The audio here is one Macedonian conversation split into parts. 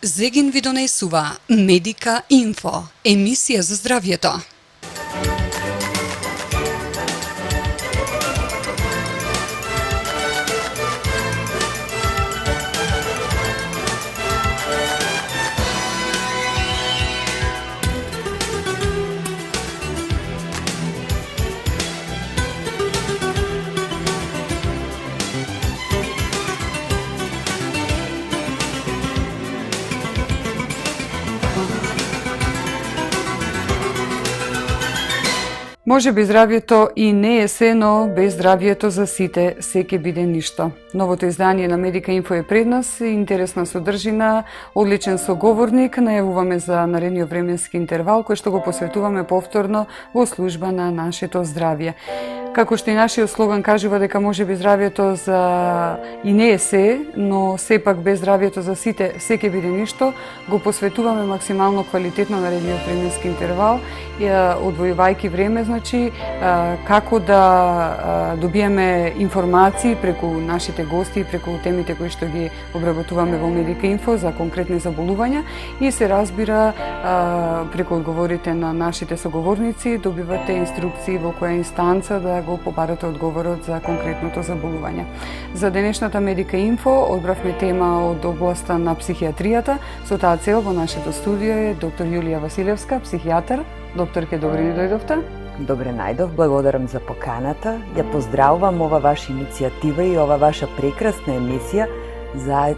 Зегин ви донесува Медика Инфо, емисија за здравјето. Може би здравјето и не е се, но без здравјето за сите се ќе биде ништо. Новото издание на Медика Инфо е пред нас, интересна содржина, одличен соговорник, најавуваме за наредниот временски интервал кој што го посветуваме повторно во служба на нашето здравје. Како што и нашиот слоган кажува дека може би здравјето за и не е се, но сепак без здравјето за сите се ќе биде ништо, го посветуваме максимално квалитетно наредниот временски интервал, одвојувајќи време, како да добиеме информации преку нашите гости и преку темите кои што ги обработуваме во Медика Инфо за конкретни заболувања и се разбира преку одговорите на нашите соговорници добивате инструкции во која инстанца да го побарате одговорот за конкретното заболување. За денешната Медика Инфо одбравме тема од областа на психијатријата. Со таа цел во нашето студио е доктор Јулија Василевска, психијатар. Докторке, добре ни дојдовте. Добре најдов, благодарам за поканата. Ја поздравувам ова ваша иницијатива и ова ваша прекрасна емисија,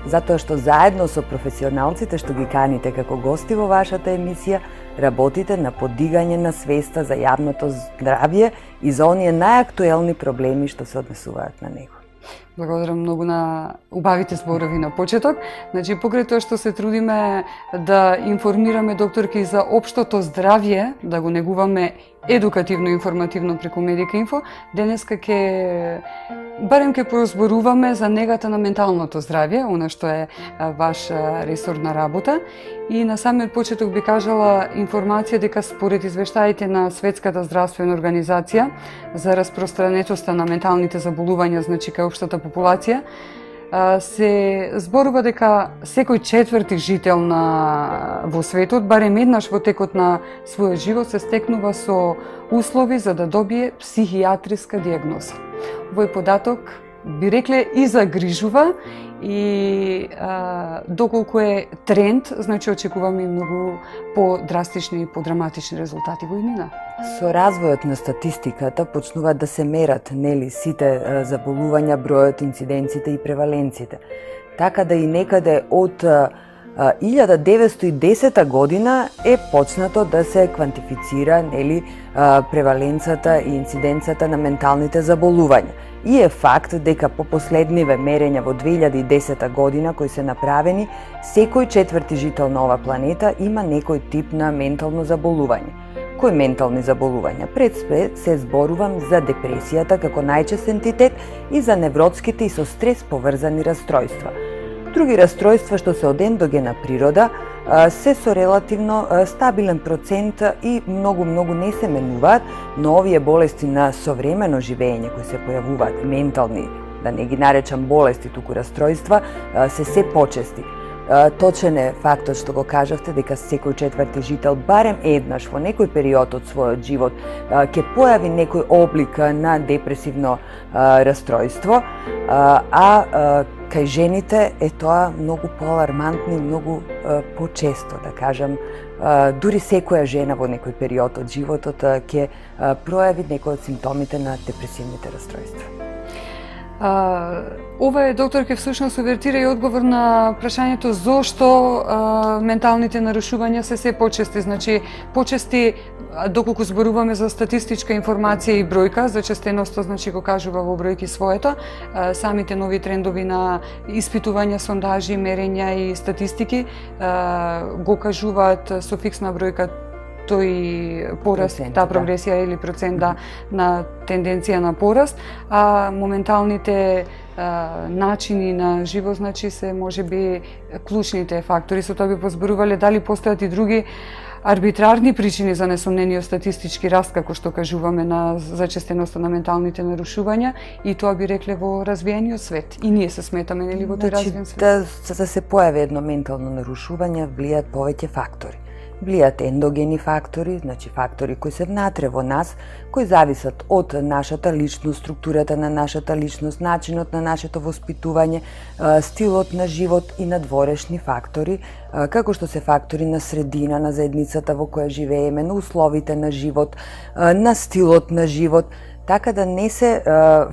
затоа што заедно со професионалците што ги каните како гости во вашата емисија, работите на подигање на свеста за јавното здравје и за оние најактуелни проблеми што се однесуваат на него. Благодарам многу на убавите зборови на почеток. Покрај тоа што се трудиме да информираме докторки за општото здравје, да го негуваме едукативно информативно преку Медика Инфо, денеска барем ќе порозборуваме за негата на менталното здравје, она што е ваш ресор на работа. И на самиот почеток би кажала информација дека според извештаите на Светската здравствена организација за распространетоста на менталните заболувања, кај општата популација, се зборува дека секој четврти жител во светот, барем еднаш во текот на својот живот, се стекнува со услови за да добие психијатриска дијагноза. Овој податок би рекле и загрижува и доколку е тренд, очекуваме и многу по-драстични и по-драматични резултати во иднина. Со развојот на статистиката почнуваат да се мерат сите заболувања, бројот, инциденците и преваленците. Така да и некаде од 1910 година е почнато да се квантифицира преваленцата и инциденцата на менталните заболувања. И е факт дека по последниве мерења во 2010 година кои се направени, секој четврти жител на ова планета има некој тип на ментално заболување. Кои ментални заболувања? Пред се зборувам за депресијата како најчест ентитет и за невротските и со стрес поврзани расстройства. Други расстройства што се од ендогена природа се со релативно стабилен процент и многу не се менуваат, но овие болести на современо живење кои се појавуваат, ментални, да не ги наречам болести, туку расстройства, се почести. Точен е фактот што го кажавте дека секој четврти жител барем еднаш во некој период од својот живот ќе појави некој облик на депресивно расстройство, кај жените е тоа многу поалармантно и многу почесто, да кажам, дури секоја жена во некој период од животот ќе пројави некој од симптомите на депресивните расстройства. Ова е, докторке, всушност увертира и одговор на прашањето зошто менталните нарушувања се почести. Почести, доколку зборуваме за статистичка информација и бројка, зачестеноста го кажува во бројки своето, самите нови трендови на испитувања, сондажи, мерења и статистики го кажуваат со фиксна бројка тој пораст, таа прогресија или процент на тенденција на пораст, а моменталните начини на живот се можеби клучните фактори. Со тоа би позборувале дали постојат и други арбитрарни причини за несомнениот статистички раст, како што кажуваме, на зачестеноста на менталните нарушувања, и тоа би рекле во развиениот свет. И ние се сметаме, нели, во тој развиен свет? Да се појави едно ментално нарушување, влијат повеќе фактори. Влијат ендогени фактори, значи фактори кои се внатре во нас, кои зависат од нашата личност, структурата на нашата личност, начинот на нашето воспитување, стилот на живот и надворешни фактори, како што се фактори на средина, на заедницата во која живееме, на условите на живот, на стилот на живот, така да не се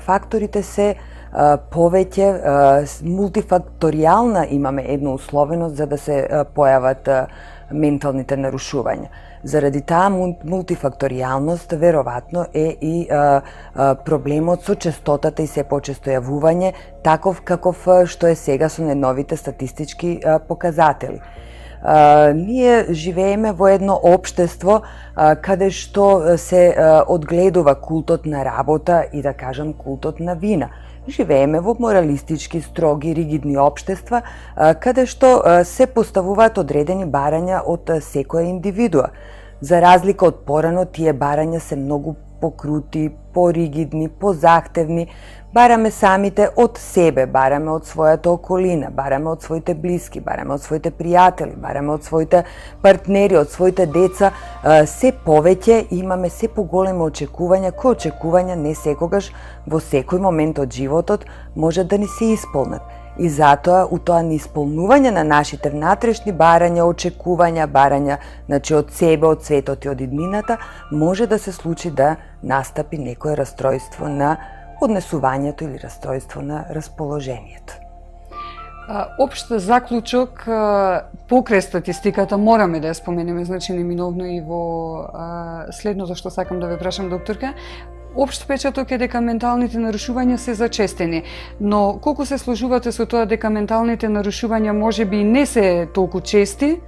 факторите се повеќе мултифакторијална, имаме една условеност за да се појават менталните нарушувања. Заради таа мултифакторијалност, веројатно е и проблемот со честотата и се почесто јавување, таков каков што е сега со најновите статистички показатели. Ние живееме во едно општество каде што се одгледува култот на работа и, да кажам, култот на вина. Живееме во моралистички, строги, ригидни општества, каде што се поставуваат одредени барања од секоја индивидуа. За разлика од порано, тие барања се многу покрути, поригидни, позахтевни. Бараме самите од себе, бараме од својата околина, бараме од своите блиски, бараме од своите пријатели, бараме од своите партнери, од своите деца. Се повеќе имаме се поголеми очекувања, кои очекувања не секогаш во секој момент од животот може да ни се исполнат. И затоа, у тоа неисполнување на нашите внатрешни барања, очекувања, барања, значи од себе, од светот и од иднината, може да се случи да настапи некое расстройство на однесувањето или расстройство на расположението. Општ заклучок покрај статистиката мораме да ја споменеме, значи неминовно и во следното што сакам да ве прашам, докторка. Општ впечаток е дека менталните нарушувања се зачестени, но колку се сложувате со тоа дека менталните нарушувања можеби не се толку чести,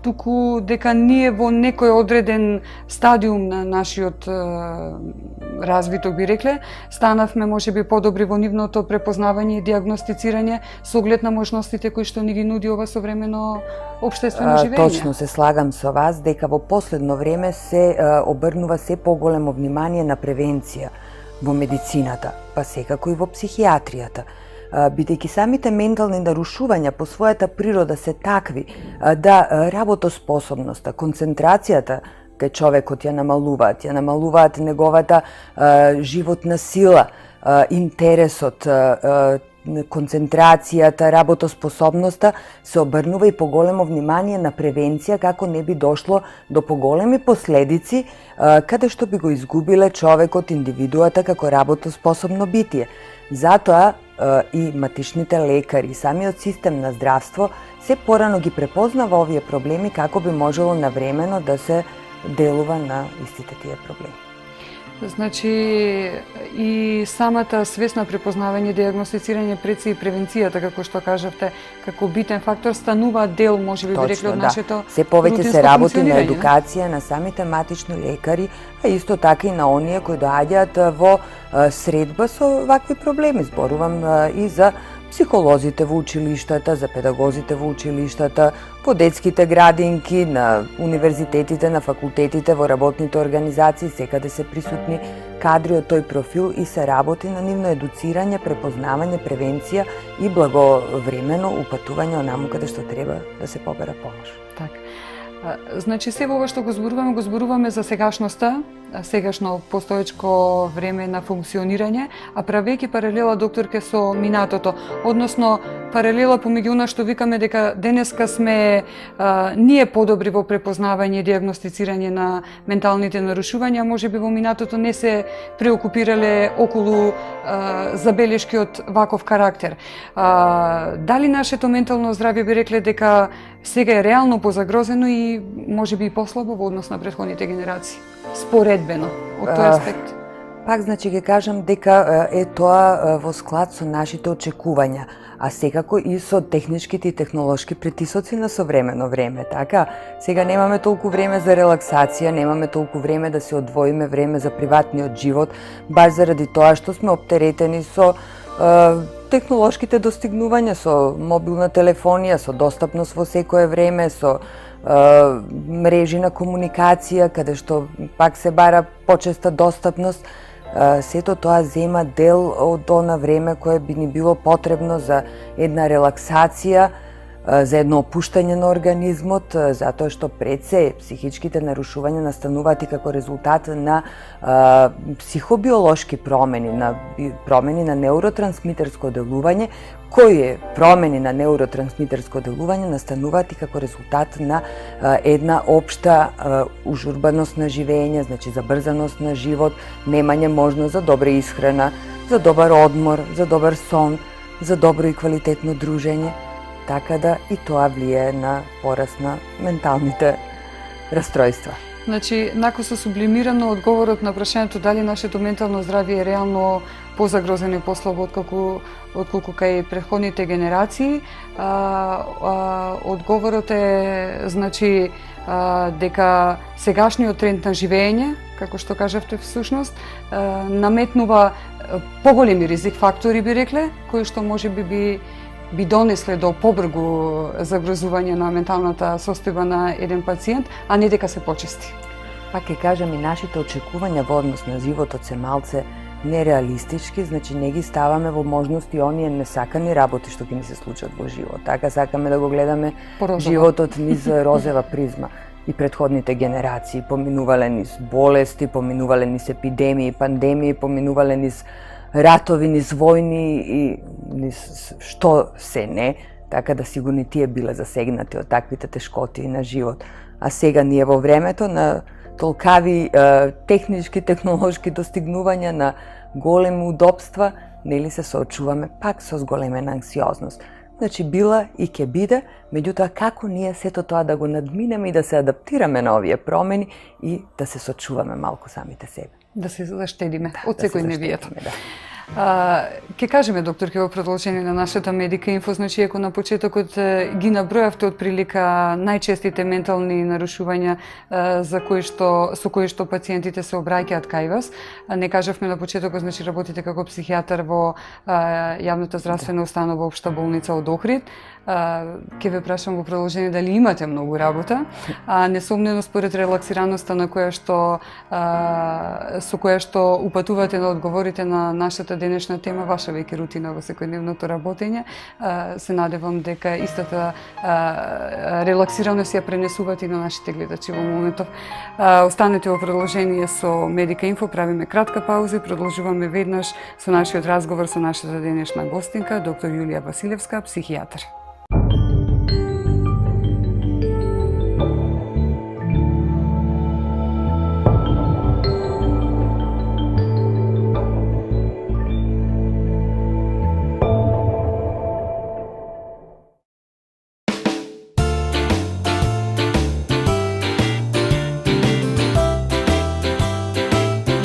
туку дека ние во некој одреден стадиум на нашиот развиток, би рекле, станавме можеби подобри во нивното препознавање и диагностицирање со оглед на можностите кои што ни ги нуди ова современо општествено живење. Точно се слагам со вас дека во последно време се обрнува се поголемо внимание на превенција во медицината, па секако и во психијатријата. Бидејќи самите ментални нарушувања по својата природа се такви да работоспособноста, концентрацијата кај човекот ја намалуваат неговата животна сила, интересот, концентрацијата, работоспособноста, се обрнува и поголемо внимание на превенција како не би дошло до поголеми последици каде што би го изгубиле човекот, индивидуата како работоспособно битие. Затоа и матичните лекари, и самиот систем на здравство се порано ги препознава овие проблеми како би можело навремено да се делува на истите тие проблеми. Значи, и самата свест на препознавање, диагностицирање, пред се и превенцијата, како што кажавте, како битен фактор, станува дел, може би рекле, од нашето се повеќе се работи на едукација на самите матични лекари, а исто така и на оние кои доаѓаат во средба со вакви проблеми. Зборувам и за психолозите во училиштата, за педагозите во училиштата, по детските градинки, на универзитетите, на факултетите, во работните организации, секаде се присутни кадри од тој профил и се работи на нивно едуцирање, препознавање, превенција и благовремено упатување онаму каде што треба да се побера помош. Така. Значи, се ова што го зборуваме за сегашноста, сегашно постоечко време на функционирање, а правејќи паралела, докторке, со минатото, односно паралела помеѓу она што викаме дека денеска сме ние подобри во препознавање и диагностицирање на менталните нарушувања, можеби во минатото не се преокупирале околу забелешки од ваков карактер. Дали нашето ментално здравје би рекле дека сега е реално позагрозено и можеби и послабо во однос на претходните генерации? Споредбено од тој аспект. Пак, значи, ќе кажам дека е тоа во склад со нашите очекувања, а секако и со техничките и технолошки притисоци на современо време, така? Сега немаме толку време за релаксација, немаме толку време да се одвоиме време за приватниот живот, баш заради тоа што сме оптеретени со технолошките достигнувања, со мобилна телефонија, со достапност во секое време, со мрежи на комуникација, каде што пак се бара почеста достапност. Сето тоа зема дел од она време кое би ни било потребно за една релаксација, за едно опуштање на организмот, затоа што пред се психичките нарушувања настануваат и како резултат на психобиолошки промени, на неуротрансмитерско делување, кои промени на неуротрансмитерско делување настануваат и како резултат на една општа ужурбаност на живење, значи забрзаност на живот, немање можност за добра исхрана, за добар одмор, за добар сон, за добро и квалитетно дружење. Така да и тоа влијае на пораст на менталните расстройства. Значи, накоса сублимирано одговорот на прашањето дали нашето ментално здравје е реално позагрозено и послабо отколку кај претходните генерации. Одговорот е, значи, дека сегашниот тренд на живење, како што кажавте всушност, наметнува поголеми ризик фактори, би рекле, кои што можеби би донесле до побргу загрозување на менталната состојба на еден пациент, а не дека се почести. Пак ќе кажам, и нашите очекувања во однос на животот се малце нереалистички, значи не ги ставаме во можности оние несакани работи што ќе ни се случат во живот. Така сакаме да го гледаме животот низ розова призма. И претходните генерации поминувале низ болести, поминувале низ епидемии, пандемии, поминувале низ ратови, низ војни и низ што се не, така да сигурно тие биле засегнати од таквите тешкоти на живот. А сега ние во времето на толкави технички, технолошки достигнувања, на големи удобства, нели се соочуваме пак со зголемена анксиозност. Значи била и ќе биде, меѓутоа како ние сето тоа да го надминеме и да се адаптираме на овие промени и да се сочуваме малку самите себе. Да се заштедиме од секој невијето. Ке кажеме, докторке, во продолжение на нашата Медика Инфо, значи, ако на почетокот ги набројавте од прилика најчестите ментални нарушувања со кои што пациентите се обраќаат кај вас, не кажавме на почетокот, значи, работите како психијатар во јавната здравствена установа Општа болница од Охрид. Ке ве прашам во продолжение дали имате многу работа, несомнено според релаксираноста на со која што упатувате да одговорите на нашата денешна тема, ваша веќе рутина во секојдневното работење, се надевам дека истата релаксираност ја пренесувате и на нашите гледачи во моментов. Останете во продолжение со Медика Инфо, правиме кратка пауза и продолжуваме веднаш со нашиот разговор со нашата денешна гостинка, доктор Јулија Василевска, психијатар.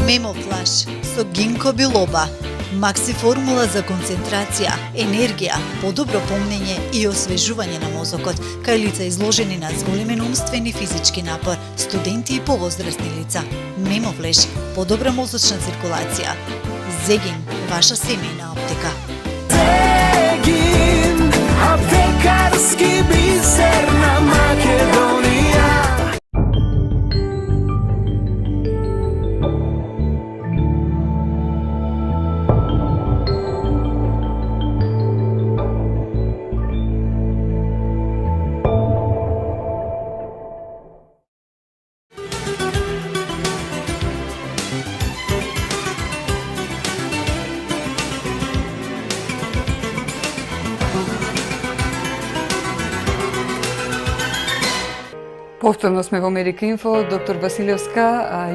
Мемофлаш со гинко билоба. Макси формула за концентрација, енергија, подобро помнење и освежување на мозокот кај лица изложени на зголемен умствен и физички напор, студенти и повозрасни лица. Мемофлеш, подобра мозочна циркулација. Зегин, ваша семејна аптека. Зегин, аптекарски бисер на Македонија. Повторно сме во Медика Инфо, доктор Василевска,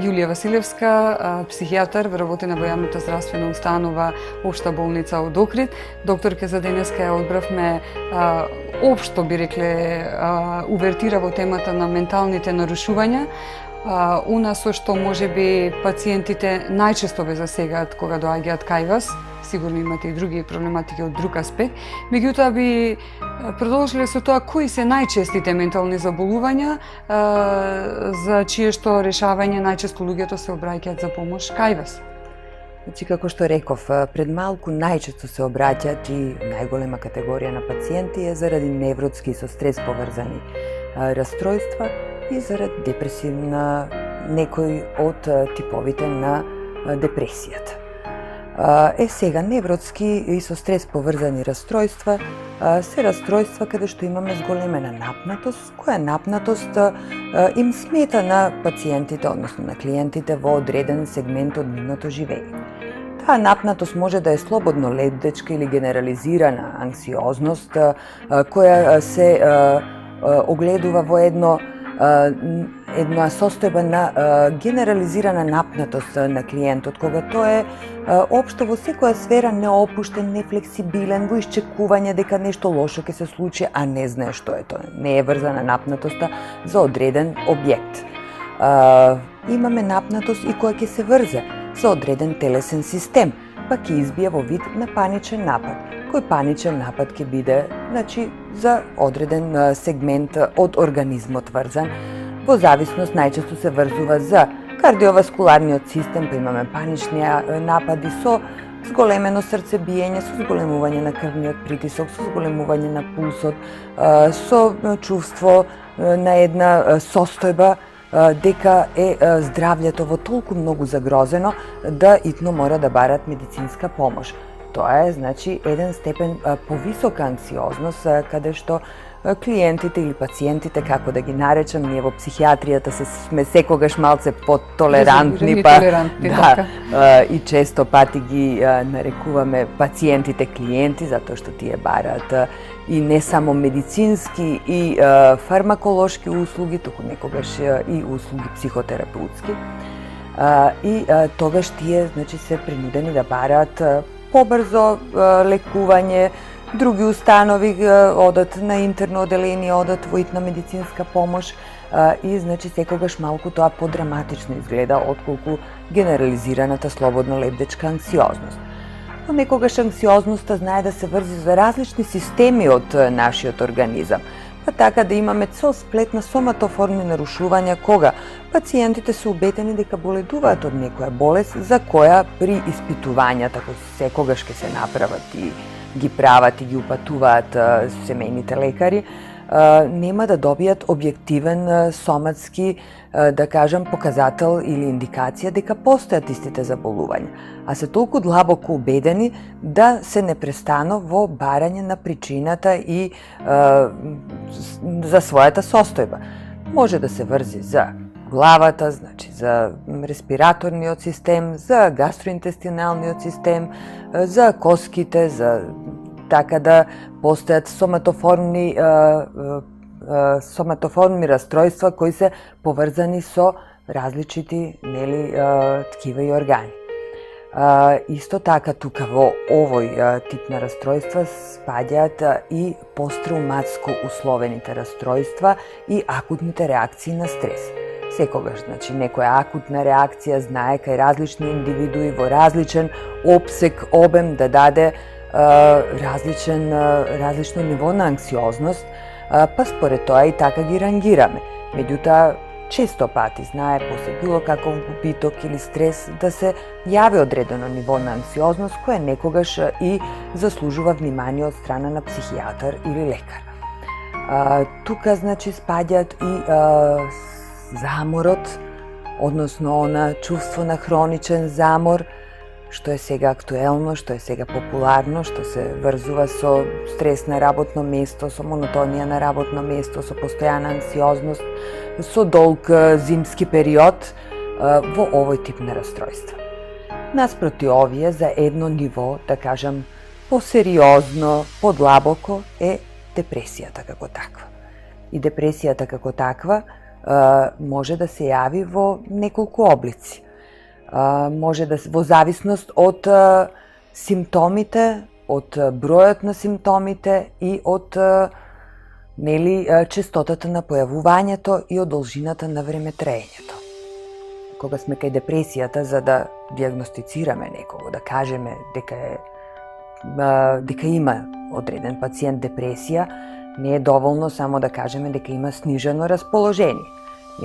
Јулија Василевска, психијатар, работена во јавната здравствена установа Општа болница од Охрид. Докторке, за денеска ја одбравме општо, би рекле, увертира во темата на менталните нарушувања. У нас со што можеби пациентите најчесто ве засегаат кога доаѓаат кај вас, сигурно имате и други проблематики од друг аспект. Меѓутоа би продолжиле со тоа кои се најчестите ментални заболувања за чие што решавање најчесто луѓето се обраќаат за помош кај вас. Значи, како што реков, пред малку најчесто се обраќаат и најголема категорија на пациенти е заради невротски со стрес поврзани расстройства и зарад депресивна некои од типовите на депресијата. Сега, невротски и со стрес поврзани расстройства се расстройства каде што имаме зголемена напнатост, која напнатост им смета на пациентите, односно на клиентите во одреден сегмент од нивното живење. Таа напнатост може да е слободно лебдечка или генерализирана анксиозност, која се огледува во една состојба на генерализирана напнатост на клиентот, кога тој е општо во секоја сфера неопуштен, нефлексибилен, во исчекување дека нешто лошо ќе се случи, а не знае што е тоа. Не е врзана напнатоста за одреден објект. Имаме напнатост и која ќе се врзе за одреден телесен систем, па ќе избие во вид на паничен напад. Кој паничен напад ќе биде, за одреден сегмент од организмот врзан, во зависност најчесто се врзува за кардиоваскуларниот систем, па имаме панични напади со зголемено срцебиење, со зголемување на крвниот притисок, со зголемување на пулсот, со чувство на една состојба дека е здравјето во толку многу загрозено да итно мора да барат медицинска помош. Тоа е, еден степен повисока анксиозност, каде што клиентите или пациентите, како да ги наречам, ние во психијатријата сме секогаш малце подтолерантни, и често пати ги нарекуваме пациентите клиенти, затоа што тие бараат и не само медицински и фармаколошки услуги, туку некогаш и услуги психотерапеутски. И тогаш тие се принудени да бараат побрзо лекување, други установи одат на интерно оделение, одат во итна медицинска помош и секогаш малку тоа подраматично изгледа отколку генерализираната слободно лебдечка анксиозност. Но некогаш анксиозноста знае да се врзи за различни системи од нашиот организам, па така да имаме цел сплет на соматоформни нарушувања кога пациентите се убедени дека боледуваат од некоја болест за која при испитувањата кои секогаш ќе се направат и ги прават и ги упатуваат семејните лекари, нема да добијат објективен соматски, да кажам, показател или индикација дека постојат истите заболувања, а се толку длабоко убедени да се непрестано во барање на причината и за својата состојба. Може да се врзи за главата, за респираторниот систем, за гастроинтестиналниот систем, за коските, за така да постојат соматоформни расстройства кои се поврзани со различити ткива и органи. Исто така тука во овој тип на расстройства спаѓаат и посттравматско условените расстройства и акутните реакции на стрес. Секогаш, некоја акутна реакција знае кај различни индивидуи во различен опсег, обем да даде различно ниво на анксиозност, па според тоа и така ги рангираме. Меѓутоа, често пати знае после било каков губиток или стрес да се јави одредено ниво на анксиозност која некогаш и заслужува внимание од страна на психијатар или лекар. Тука спаѓаат и заморот, односно она чувство на хроничен замор, што е сега актуелно, што е сега популарно, што се врзува со стрес на работно место, со монотонија на работно место, со постојана анксиозност, со долг зимски период во овој тип на расстройства. Наспроти овие, за едно ниво, да кажам, посериозно, подлабоко е депресијата како таква. И депресијата како таква може да се јави во неколку облици. Може да во зависност од симптомите, од бројот на симптомите и од честотата на појавувањето и од должината на времетраењето. Кога сме кај депресијата, за да диагностицираме некого, да кажеме дека има одреден пациент депресија, не е доволно само да кажеме дека има снижено расположение.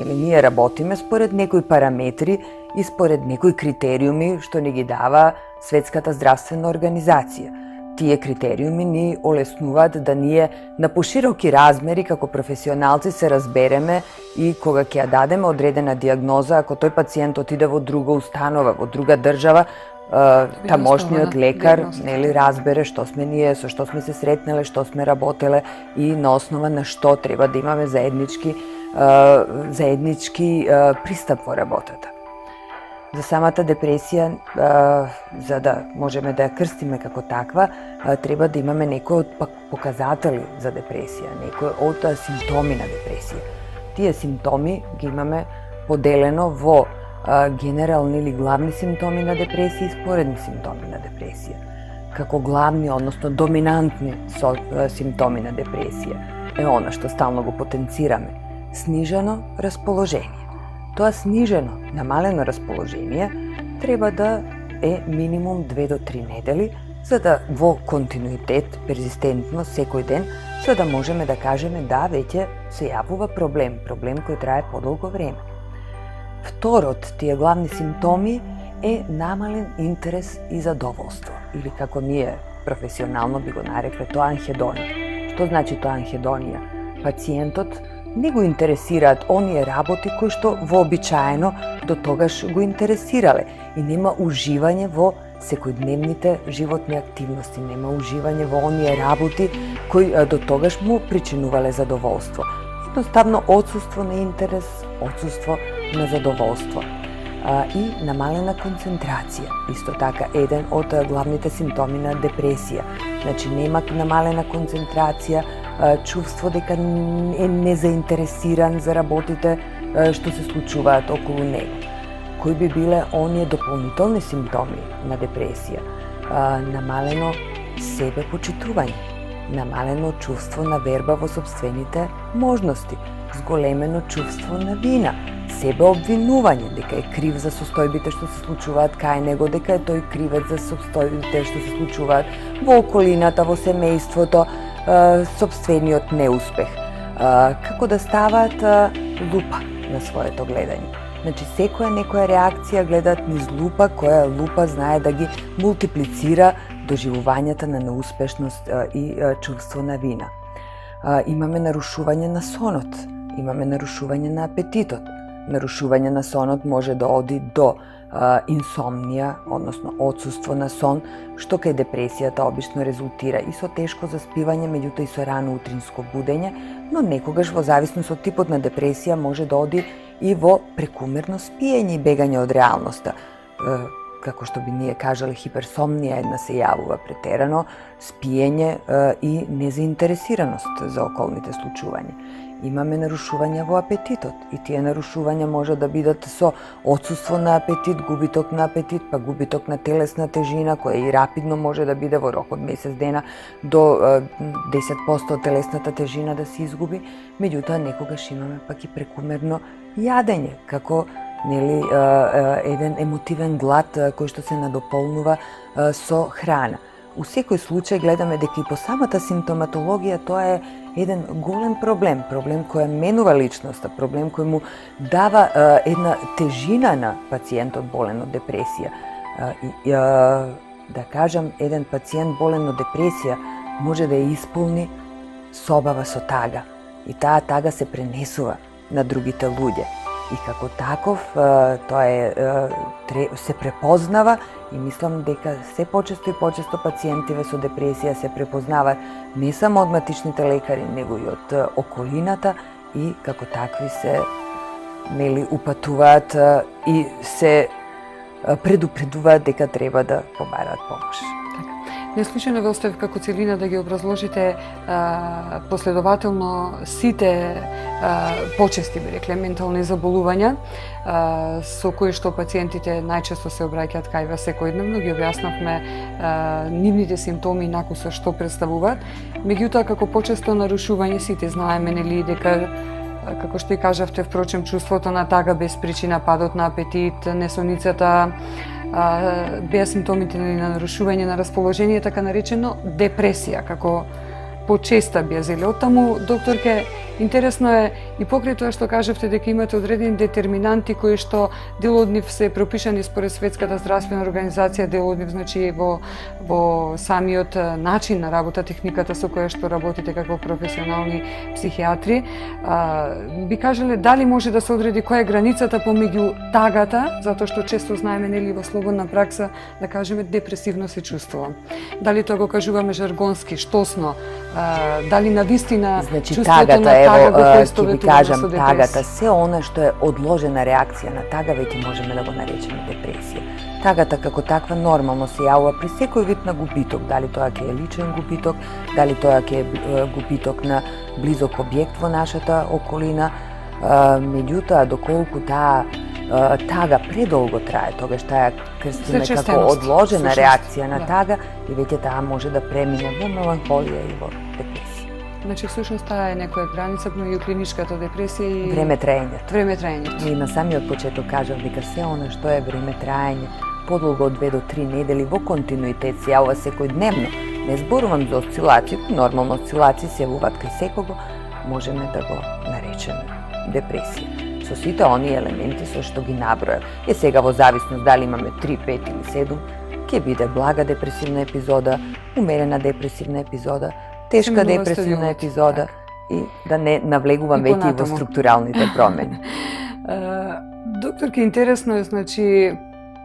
Ние работиме според некои параметри и според некои критериуми што ни ги дава Светската здравствена организација. тие критериуми ни олеснуваат да ние на пошироки размери како професионалци се разбереме и кога ќе ја дадеме одредена диагноза, ако тој пациент отиде во друга установа, во друга држава, тамошниот лекар нели разбере што сме ние, со што сме се сретнале, што сме работеле и на основа на што треба да имаме заеднички пристап во работата. За самата депресија, за да можеме да ја крстиме како таква, треба да имаме некои од показатели за депресија, некои од симптоми на депресија. Тие симптоми ги имаме поделено во генерални или главни симптоми на депресија и споредни симптоми на депресија. Како главни, односно доминантни симптоми на депресија е она што стално го потенцираме. Снижено расположение. Тоа снижено, намалено расположение треба да е минимум 2 до 3 недели, за да во континуитет, перзистентно, секој ден, за да можеме да кажеме да, веќе се јавува проблем кој трае подолго време. Второт, тие главни симптоми е намален интерес и задоволство, или како ние професионално би го нарекле тоа анхедонија. Што значи тоа анхедонија? Пациентот не го интересираат оние работи кои што вообичаено до тогаш го интересирале и нема уживање во секојдневните животни активности, нема уживање во оние работи кои до тогаш му причинувале задоволство. Едноставно отсуство на интерес, отсуство на задоволство и намалена концентрација. Исто така еден од главните симптоми на депресија. Значи нема намалена концентрација, чувство дека е незаинтересиран за работите што се случуваат околу него. Кои би биле оние дополнителни симптоми на депресија? Намалено себепочитување, намалено чувство на верба во собствените можности, зголемено чувство на вина, себеобвинување, дека е крив за состојбите што се случуваат кај него, дека е тој кривец за состојбите што се случуваат во околината, во семејството, собствениот неуспех. Како да ставаат лупа на своето гледање. Значи, секоја некоја реакција гледаат низ лупа, која лупа знае да ги мултиплицира доживувањата на неуспешност и чувство на вина. Имаме нарушување на сонот, имаме нарушување на апетитот. Нарушување на сонот може да оди до инсомнија, односно отсуство на сон, што кај депресијата обично резултира и со тешко заспивање, меѓутоа и со рано утринско будење, но некогаш во зависност од типот на депресија може да оди и во прекумерно спиење и бегање од реалноста. Како што би ние кажале, хиперсомнија една се јавува претерано, спиење и незаинтересираност за околните случувања. Имаме нарушувања во апетитот и тие нарушувања може да бидат со отсуство на апетит, губиток на апетит, па губиток на телесна тежина, која и рапидно може да биде во рок од месец дена до 10% од телесната тежина да се изгуби, меѓутоа некогаш имаме пак и прекумерно јадење, како еден емотивен глад кој што се надополнува со храна. У секој случај гледаме дека и по самата симптоматологија тоа е еден голем проблем кој менува личноста, проблем кој му дава една тежина на пациентот болен од депресија. Да кажам, еден пациент болен од депресија може да ја исполни собава со тага и таа тага се пренесува на другите луѓе. И како таков тоа се препознава и мислам дека се почесто и почесто пациентиве со депресија се препознаваат не само од матичните лекари, него и од околината и како такви се упатуваат и се предупредуваат дека треба да побараат помош. Неслучајно ве оставив како целина да ги образложите последователно сите почести, би рекле, ментални заболувања со кои што пациентите најчесто се обраќаат кај вас секојдневно, ги објаснавме нивните симптоми и накуса што представуваат. Меѓутоа, како почесто нарушување, сите знаеме нели дека, како што и кажавте, впрочем, чувството на тага без причина, падот на апетит, несоницата, беа симптомите на нарушување на расположение, така наречено депресија, како почеста беа зеле. Оттаму, докторке, Интересно е и покрај тоа што кажавте дека имате одредени детерминанти кои што дел од нив се пропишани според Светската здравствена организација, дел од нив значи во самиот начин на работа, техниката со која што работите како професионални психијатри. Би кажале дали може да се одреди која е границата помеѓу тагата, затоа што често знаеме нели во слободна пракса да кажеме депресивно се чувствувам. Дали тоа го кажуваме жаргонски, штосно, дали навистина значи чувството тагата, на тага ево, го ќе ви преистоветуваме кажам, со тагата, депресија? се она што е одложена реакција на тага, веќе можеме да го наречеме депресија. Тагата како таква нормално се јавува при секој вид на губиток, дали тоа ќе е личен губиток, дали тоа ќе е губиток на близок објект во нашата околина, меѓутоа доколку таа тага предолго трае, тогаш таа крстиме како одложена реакција на тага и веќе таа може да премине во меланхолија и во депресија. Значи всушност таа е некоја граница меѓу клиничката депресија и Времетраењето. Времетраењето. И на самиот почеток кажав дека се она што е времетраење подолго од 2 до 3 недели во континуитет се јавува секојдневно. Не зборувам за осцилации, нормално осцилации се јавуваат кај секого, можеме да го наречеме депресија. Со сите оние елементи со што ги набројав. И сега во зависност дали имаме 3, 5 или 7, ќе биде блага депресивна епизода, умерена депресивна епизода, тешка депресивна епизода и да не навлегувам веќе во структуралните промени. Докторке, интересно е, значи,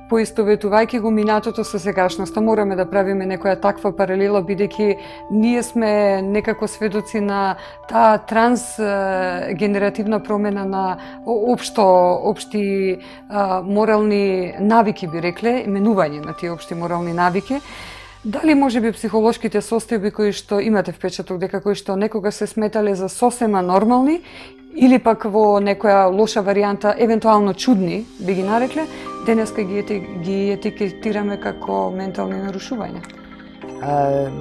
поистоветувајќи го минатото со сегашноста, мораме да правиме некоја таква паралела, бидејќи ние сме некако сведоци на таа трансгенеративна промена на општи морални навики, би рекле, именување на тие општи морални навики. Дали можеби психолошките состојби кои што имате впечаток дека кои што некогаш се сметале за сосема нормални или пак во некоја лоша варијанта, евентуално чудни, би ги нарекле, денеска ги етикетираме како ментални нарушувања?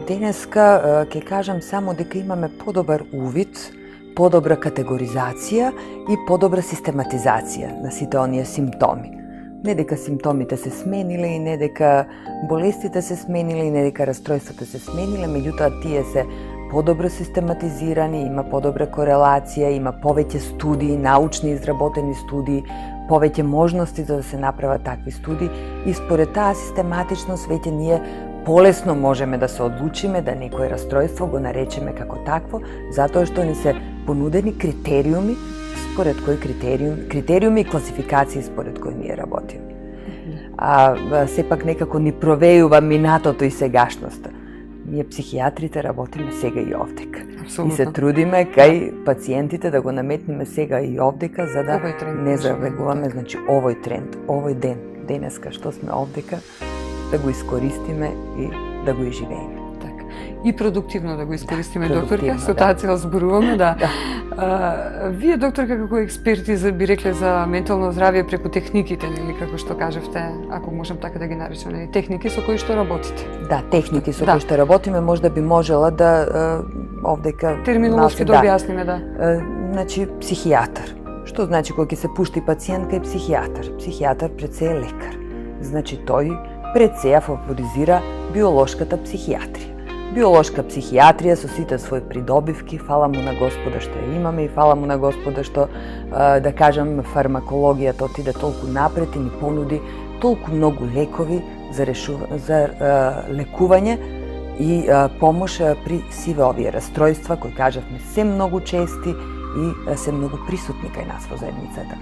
Денеска ќе кажам само дека имаме подобар увид, подобра категоризација и подобра систематизација на сите оние симптоми. Не дека симптомите се смениле и не дека болестите се смениле и не дека растројствата се смениле, меѓутоа тие се подобро систематизирани, има подобра корелација, има повеќе студии, научни изработени студии, повеќе можности за да се направат такви студии и според таа систематичност веќе ние полесно можеме да се одлучиме да некој растројство го наречеме како такво, затоа што ни се понудени критериуми според кои критериуми и класификации според кои ние работиме. Сепак некако ни провејува минатото и сегашноста. Ние психијатрите работиме сега и овдека. Абсолютно. И се трудиме кај пациентите да го наметнеме сега и овдека за да не завлегуваме, значи овој тренд, овој ден, денеска што сме овдека, да го искористиме и да го изживееме. Така. И продуктивно да го искористиме, да, докторка, со таа цел зборуваме, да. Вие, докторка, како експерти би рекле за ментално здравје преку техниките, нели, како што кажавте, ако можам така да ги наречам, нели, техники со кои што работите. Да, техники со кои што работиме, можда би можела да овдека терминолошки да објасниме, да. Значи психијатар. Што значи кога ќе се пушти пациент кај психијатар? Психијатар пред се е лекар. Значи тој пред се ја фаворизира биолошката психијатрија. Биолошка психијатрија со сите своји придобивки, фала му на Господа што ја имаме и фала му на Господа што, да кажам, фармакологијата отиде толку напред и ни понуди толку многу лекови за лекување и помош при сиве овие растројства кои кажавме се многу чести и се многу присутни кај нас во заедницата.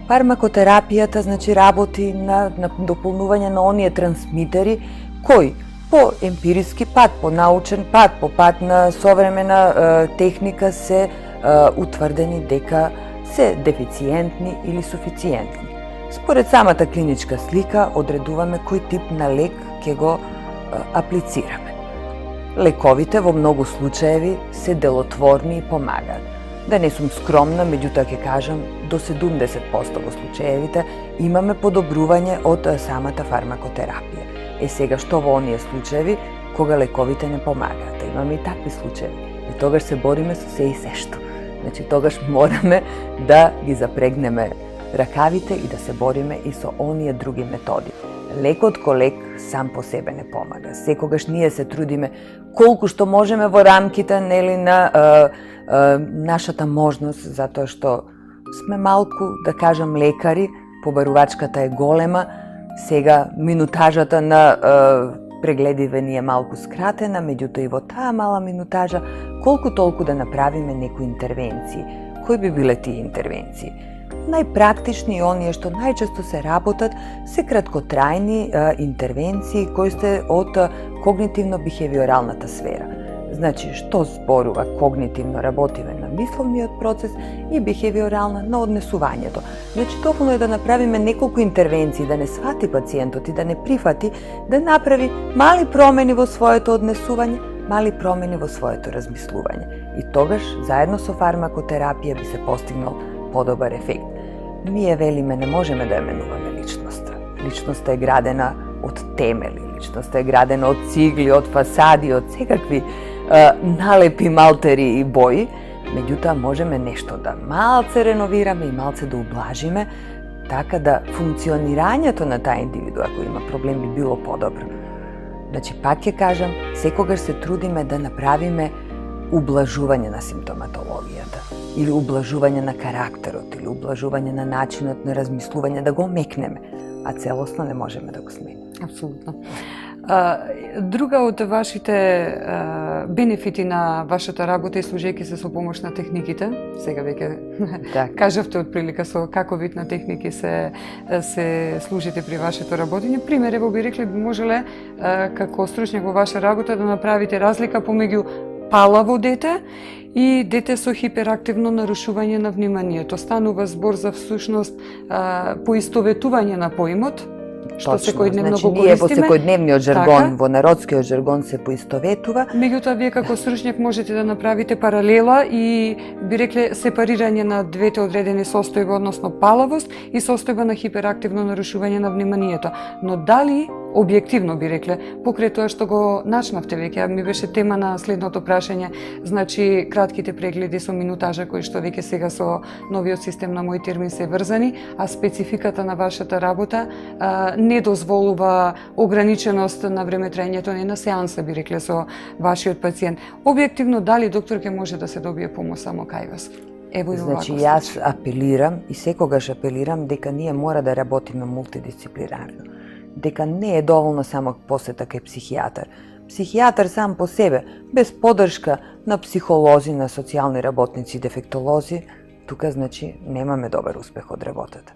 Фармакотерапијата значи работи на дополнување на оние трансмитери кои по емпириски пат, по научен пат, по пат на современа техника се утврдени дека се дефициентни или суфициентни. Според самата клиничка слика одредуваме кој тип на лек ќе го аплицираме. Лековите во многу случаеви се делотворни и помагаат. Да не сум скромна, меѓутоа ќе кажам, до 70% во случаевите имаме подобрување од самата фармакотерапија. Сега што во оние случаеви кога лековите не помагаат? Имаме и такви случаеви. И тогаш се бориме со се и сешто. Значи тогаш мораме да ги запрегнеме ракавите и да се бориме и со оние други методи. лекот ко лек сам по себе не помага. Секогаш ние се трудиме колку што можеме во рамките на нашата можност, затоа што сме малку, да кажам, лекари, побарувачката е голема, сега минутажата на прегледиве ни е малку скратена, меѓутоа и во таа мала минутажа, колку толку да направиме некои интервенции. Кои би биле тие интервенции? Најпрактични и оние што најчесто се работат се краткотрајни интервенции кои се од когнитивно-бихевиоралната сфера. Значи, што зборува когнитивно работиме на мисловниот процес и бихевиорална на однесувањето. Значи, доволно е да направиме неколку интервенции, да не свати пациентот и да не прифати, да направи мали промени во своето однесување, мали промени во своето размислување. И тогаш, заедно со фармакотерапија би се постигнал подобар ефект. Ние велиме не можеме да ја менуваме личноста. Личноста е градена од темели, личноста е градена од цигли, од фасади, од секакви налепи, малтери и бои. Меѓутоа можеме нешто да малце реновираме и малце да ублажиме, така да функционирањето на таа индивидуа кој има проблем би било подобро. Значи, пак ќе кажам, секогаш се трудиме да направиме ублажување на симптоматологијата, или ублажување на карактерот, или ублажување на начинот на размислување, да го мекнеме, а целосно не можеме да го смениме. Апсолутно. Друга од вашите бенефити на вашата работа и служејќи се со помош на техниките, сега веќе кажавте отприлика со како вид на техники се служите при вашето работење. Пример, ево би рекле, би можеле како стручњак во ваша работа да направите разлика помеѓу палаво дете и дете со хиперактивно нарушување на вниманието. Станува збор за всушност поистоветување на поимот, што секојдневно го користиме. Ние во секојдневниот жаргон, во народскиот жаргон се поистоветува. Меѓутоа, вие како стручњак можете да направите паралела и би рекле сепарирање на двете одредени состојби, односно палавост и состојба на хиперактивно нарушување на вниманието. Но дали објективно би рекле, покрај тоа што го начнавте веќе, ми беше тема на следното прашање, значи кратките прегледи со минутажа кои што веќе сега со новиот систем на мој термин се врзани, а спецификата на вашата работа не дозволува ограниченост на време траењето на сеанса, би рекле, со вашиот пациент. Објективно, дали доктор ќе може да се добие помош само кај вас? Ево и значи, јас апелирам и секогаш апелирам дека ние мора да работиме мултидисциплинарно. Дека не е доволно само посета кај психијатар. Психијатар сам по себе, без подршка на психолози, на социјални работници и дефектолози, тука значи немаме добар успех од работата.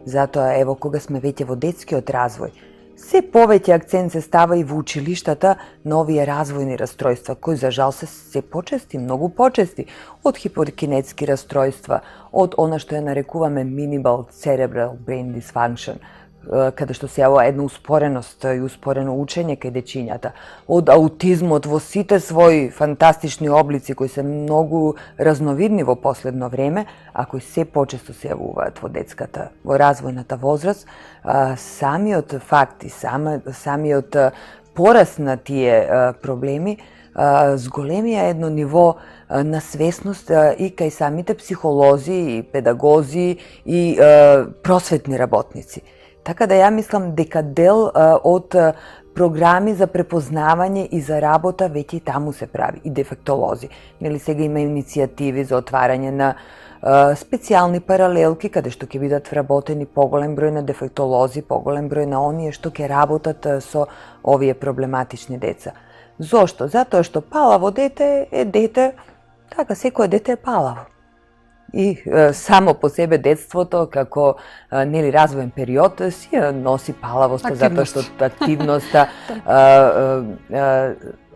Затоа, ево, кога сме веќе во детскиот развој, се повеќе акцент се става и во училиштата на овие развојни расстройства, кои за жал се почести, многу почести, од хипокинетски расстройства, од она што ја нарекуваме minimal cerebral brain dysfunction, каде што се јавува една успореност и успорено учење кај дечињата, од аутизмот во сите своји фантастични облици кои се многу разновидни во последно време, а кои се почесто се јавуваат во детската, во развојната возраст, самиот факт и самиот пораст на тие проблеми зголемија едно ниво на свесност и кај самите психолози и педагози и просветни работници. Така да ја мислам дека дел од програми за препознавање и за работа веќе и таму се прави, и дефектолози. Нели сега има иницијативи за отварање на специјални паралелки каде што ќе бидат вработени поголем број на дефектолози, поголем број на оние што ќе работат со овие проблематични деца. Зошто? Затоа што палаво дете е дете, така секое дете е палаво. И само по себе детството како нели развоен период си носи палавоста, затоа што активноста,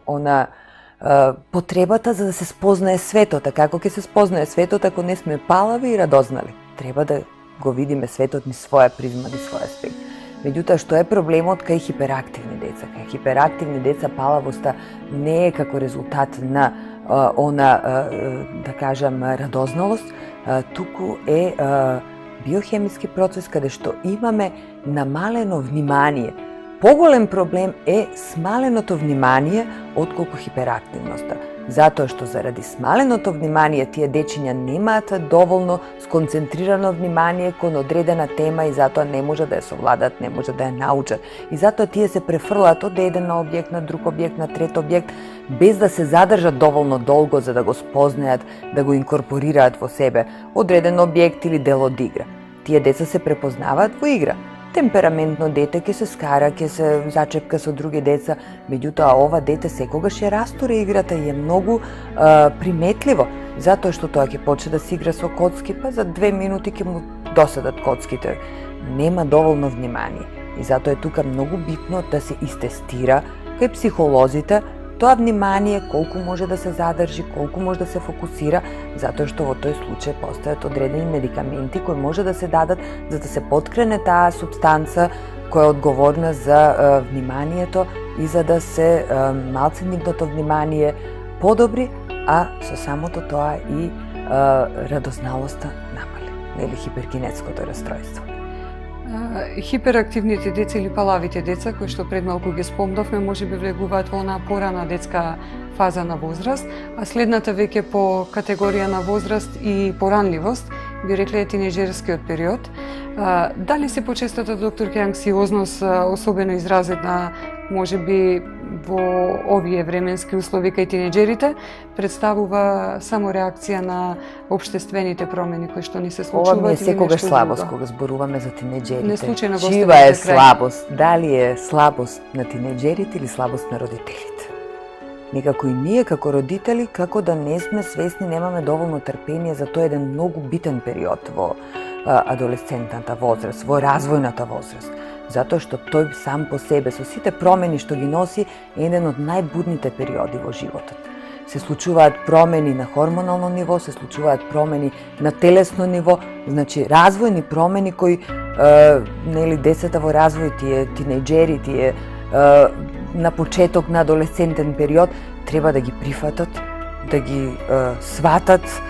она потребата за да се спознае светот, а како ќе се спознае светот ако не сме палави и радознали? Треба да го видиме светот низ своја призма, низ свој аспект. Меѓутоа, што е проблемот кај хиперактивни деца? Кај хиперактивни деца палавоста не е како резултат на да кажам, радозналост, туку е биохемиски процес каде што имаме намалено внимание. Поголем проблем е смаленото внимание отколку хиперактивноста. Затоа што заради смаленото внимание тие дечиња немаат доволно сконцентрирано внимание кон одредена тема и затоа не може да ја совладат, не може да ја научат. И затоа тие се префрлаат од еден објект на друг објект, на трет објект, без да се задржат доволно долго за да го спознаат, да го инкорпорираат во себе одреден објект или дел од игра. Тие деца се препознаваат во игра. Темпераментно дете ќе се скара, ќе се зачепка со други деца, меѓутоа ова дете секогаш ја растуре играта и е многу приметливо, затоа што тоа ќе почне да се игра со коцки, па за 2 минути ќе му досадат коцките. Нема доволно внимание. И затоа е тука многу битно да се истестира кај психолозите тоа внимание, колку може да се задржи, колку може да се фокусира, затоа што во тој случај постојат одредени медикаменти кои може да се дадат за да се поткрене таа супстанца која е одговорна за вниманието и за да се малце нивното внимание подобри, а со самото тоа и радозналоста намали, нели хиперкинетското расстройство. Хиперактивните деца или палавите деца, кои што пред малку ги спомнавме, можеби влегуваат во онаа порана детска фаза на возраст, а следната веќе по категорија на возраст и поранливост, би рекле тинеџерскиот период. Дали се почестата, докторке, анксиозност особено изразена можеби во овие временски услови кај тинеџерите, представува само реакција на општествените промени кои што ни се случуваат? Ова ми е секогаш слабост кога зборуваме за тинеџерите. Неслучајно го Чива е слабост? Дали е слабост на тинеџерите или слабост на родителите? Некако и ние како родители, како да не сме свесни, немаме доволно трпение за тој еден многу битен период во адолесцентната возраст, во развојната возраст. Затоа што тој сам по себе, со сите промени што ги носи, е еден од најбурните периоди во животот. Се случуваат промени на хормонално ниво, се случуваат промени на телесно ниво, значи развојни промени кои нели децата во развој, тие тинеџери, тие на почеток на адолесцентен период треба да ги прифатат, да ги сватат,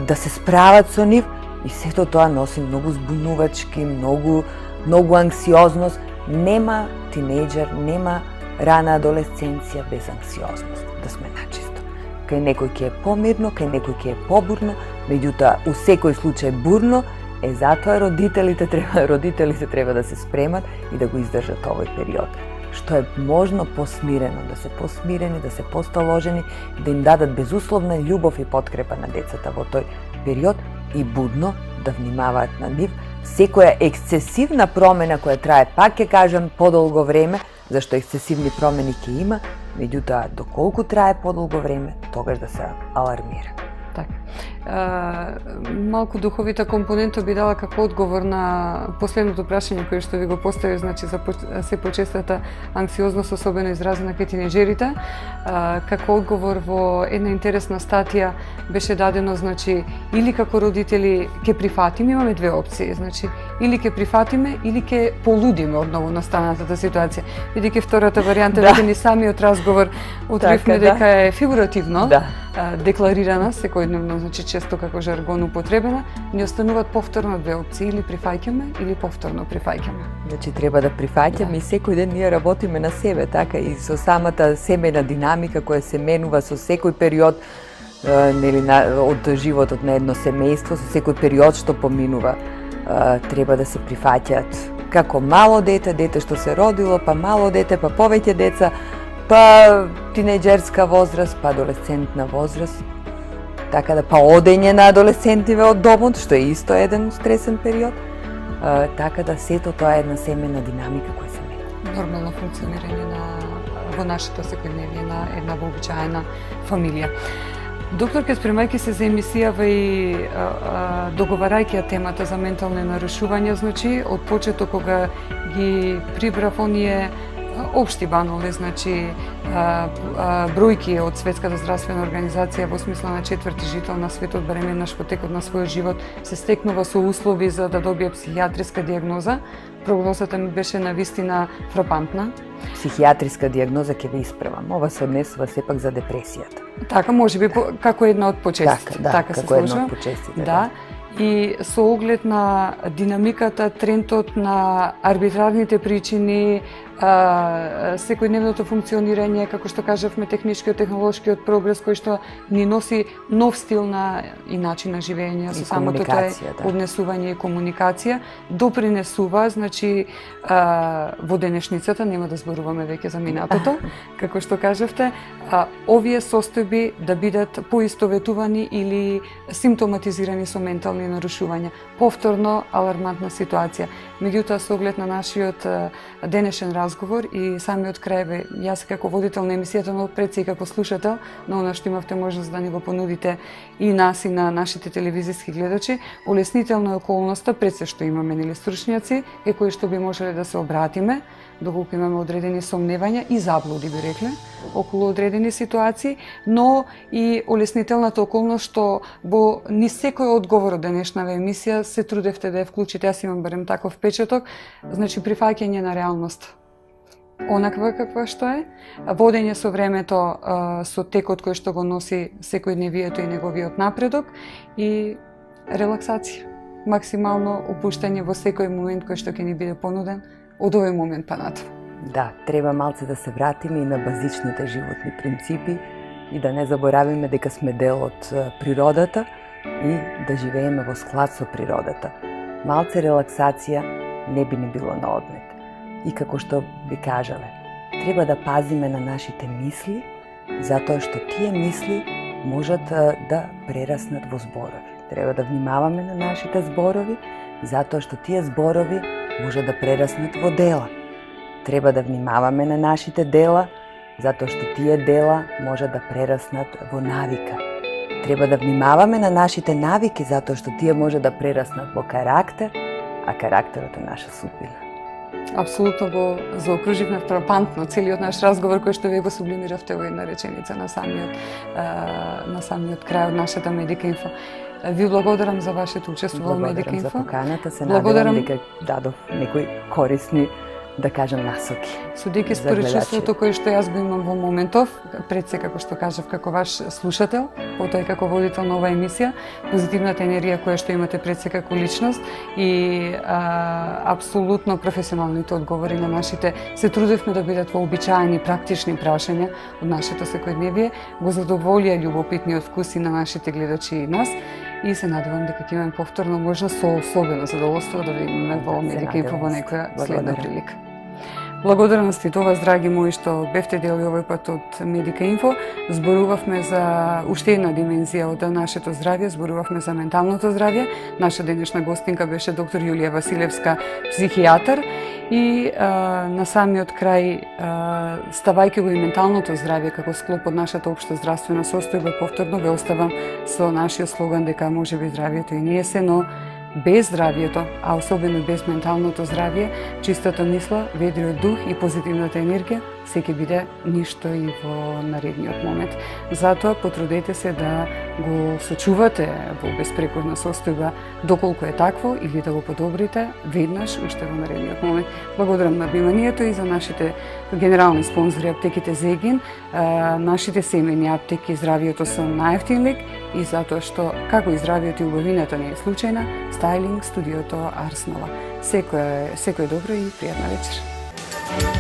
да се справат со нив и сето тоа носи многу збунувачки, многу анксиозност. Нема тинеџер, нема рана адолесценција без анксиозност, да сме начисто. Кај некој ќе е помирно, кај некој ќе е побурно, меѓутоа у секој случај бурно, затоа родителите треба да се спремат и да го издржат овој период. Што е можно посмирено, да се посмирени, да се посталожени, да им дадат безусловна љубов и подкрепа на децата во тој период и будно да внимаваат на нив. Секоја ексцесивна промена која трае, пак ќе кажам, подолго време, зашто ексцесивни промени ќе има, меѓутоа доколку трае подолго време, тогаш да се алармира. Така. Малку духовита компонента би дала како одговор на последното прашање кое што ви го постави, значи за се почестата анксиозност, особено изразена кај тинеџерите. Како одговор во една интересна статија беше дадено, значи, или како родители ќе прифатиме, имаме две опции, значи, или ќе прифатиме, или ќе полудиме одново настанатата ситуација. Бидејќи втората варијанта, веќе ни самиот разговор откривме дека е фигуративно, декларирана секојдневно, значи често како жаргон употребена, ни остануваат повторно две опции, или прифаќаме или повторно прифаќаме. Значи треба да прифаќаме и секој ден ние работиме на себе, така и со самата семејна динамика која се менува со секој период нели од животот на едно семејство, со секој период што поминува. Треба да се прифаќаат како мало дете, дете што се родило, па мало дете, па повеќе деца, па тинеџерска возраст, па адолесцентна возраст, така да па одење на адолесцентиве од домот, што е исто еден стресен период, така да сето тоа е една семејна динамика која се менува. Нормално функционирање во нашето секојдневие на една вообичаена фамилија. Докторке, спремајќи се за емисијава и договарајќи ја темата за ментални нарушувања, значи, од почеток кога ги прибрав оние општи банали, значи бројки од Светската здравствена организација во смисла на четврти жител на светот бременаш во текот на својот живот се стекнува со услови за да добие психијатриска дијагноза. Прогнозата ми беше навистина фрапантна. Психијатриска дијагноза ќе ве исправам. Ова се однесува сепак за депресијата. Така, можеби како една од почестите. Така се како една сложува. од почестите. Да. И со оглед на динамиката, трендот на арбитрарните причини, секојдневното функционирање, како што кажавме, техничкиот, технолошкиот прогрес кој што ни носи нов стил на и начин на живење, со самото тоа однесување и комуникација, допринесува, значи, во денешницата, нема да зборуваме веќе за минатото, како што кажавте, овие состојби да бидат поистоветувани или симптоматизирани со ментални нарушувања. Повторно алармантна ситуација. Меѓутоа, со оглед на нашиот денешен разговор и самиот крај, јас како водител на емисијата, но пред се и како слушател, на она што имавте можност да ни го понудите и нас и на нашите телевизиски гледачи, улеснителна е околноста, пред се што имаме нели стручњаци, кои што би можеле да се обратиме, доколку имаме одредени сомневања и заблуди, би рекле, околу одредени ситуации, но и улеснителната околност што во ни секој одговор од денешнава емисија се трудевте да ја вклучите, јас имам барем таков впечаток, значи прифаќање на реалност. Онаква каква што е, водење со времето, со текот кој што го носи секојдневието и неговиот напредок и релаксација. Максимално опуштање во секој момент кој што ќе ни биде понуден од овој момент па натаму. Да, треба малце да се вратиме и на базичните животни принципи и да не заборавиме дека сме дел од природата и да живееме во склад со природата. Малце релаксација не би ни било на одмет. И како што би кажале, треба да пазиме на нашите мисли, затоа што тие мисли можат да прераснат во зборови. Треба да внимаваме на нашите зборови, затоа што тие зборови може да прераснат во дела. Треба да внимаваме на нашите дела, затоа што тие дела може да прераснат во навика. Треба да внимаваме на нашите навики, затоа што тие може да прераснат во карактер, а карактерот е наша судбина. Апсолутно го заокруживме фрапантно целиот наш разговор кој што вие го сублимиравте во една реченица на самиот крај од нашата Медика Инфо. Ви благодарам за вашето учество во Медика Инфо. Благодарам за поканата, се надевам дека дадов некои корисни, да кажам, насоки. Судејќи според чувството кое што јас го имам во моментов, пред се како што кажав како ваш слушател, потоа и како водител на оваа емисија, позитивната енергија која што имате пред се како личност и апсолутно професионалните одговори на нашите, се трудевме да бидат вообичаени практични прашања од нашето секојдневие, го задоволија љубопитниот вкус и на нашите гледачи и нас. И се надевам дека ќе имаме повторно можност со особено задоволство да ви имаме во Медика Инфо во некоја следна прилика. Благодарности до вас, драги мои, што бевте дел овој пат од Медика Инфо. Зборувавме за уште една димензија од нашето здравје, зборувавме за менталното здравје. Наша денешна гостинка беше доктор Јулија Василевска, психијатар. И на самиот крај, ставајќи го и менталното здравје како склоп од нашата општа здравствена состојба, повторно ве оставам со нашиот слоган дека може би здравјето и не е се, но без здравјето, а особено без менталното здравје, чистата мисла, ведриот дух и позитивната енергија се ќе биде ништо и во наредниот момент. Затоа потрудете се да го сочувате во безпрекорна состојба доколку е такво или да го подобрите веднаш уште во наредниот момент. Благодарам на вниманието и за нашите генерални спонзори аптеките Зегин, нашите семејни аптеки Здравието со најевтин лек и затоа што како и здравието и убавината не е случајна, Стайлинг студиото Арснова. Секој добро и пријатна вечер.